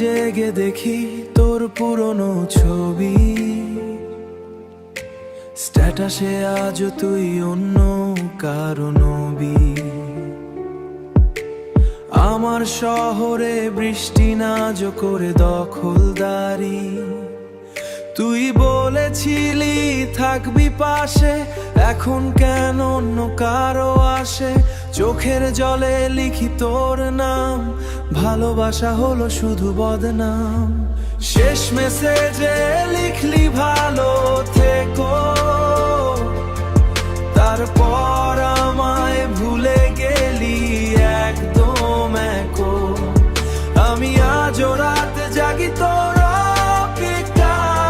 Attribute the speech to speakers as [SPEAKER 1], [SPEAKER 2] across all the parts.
[SPEAKER 1] জেগে দেখি তোর পুরনো ছবি, স্ট্যাটাসে আজ তুই অন্য কারো নবী। আমার শহরে বৃষ্টি নাজ করে দখলদারি, তুই বলেছিলি থাকবি পাশে, এখন কেন অন্য কারো আসে? চোখের জলে লিখি তোর নাম, ভালোবাসা হলো শুধু বদনাম। শেষ মেসেজে লিখলি ভালো থেকো, তারপর আমায় ভুলে গেলি একদম একা। আমি আজও রাত জাগি তোর অপেক্ষায়,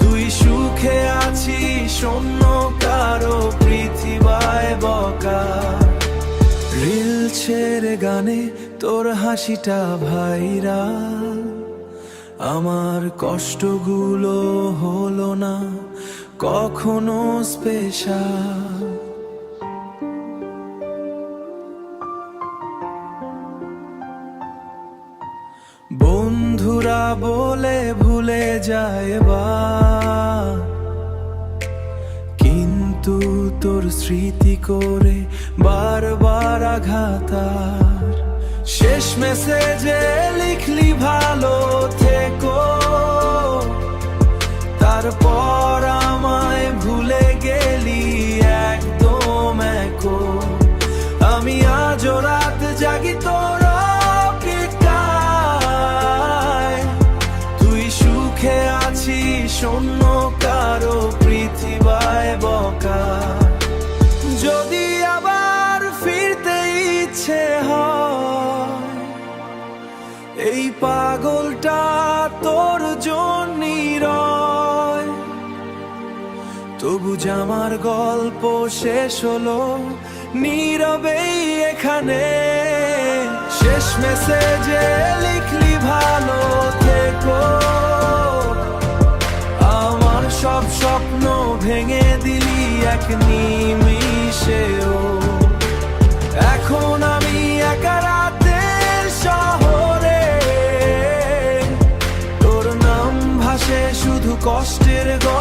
[SPEAKER 1] তুই সুখে আছিস অন্য কারো পৃথিবীয় বকা। রিল ছেড়ে গানে তোর হাসিটা ভাইরাল, আমার কষ্টগুলো হলো না কখনো স্পেশাল। বন্ধুরা বলে ভুলে যায় বা, কিন্তু তোর স্মৃতি করে বারবার আঘাত। শেষ মেসেজে লিখলি ভালো থেকো, তারপর আমায় ভুলে গেলি একদম একা। আমি আজও রাত জাগি তোর অপেক্ষায়, তুই সুখে আছিস অন্য কারো পৃথিবীয় বকা। যদি আবার ফিরতে ইচ্ছে হয়, এই পাগলটা তোর জন্যই রয়। তবু আমার গল্প শেষ হলো নীরবেই এখানে। শেষ মেসেজে লিখলি ভালো থেকো, আমার সব স্বপ্ন ভেঙে দিলি এক নিমিষেও। এখন আমি একা রাতের শহরে, তোর নাম ভাসে শুধু কষ্টের গল্প।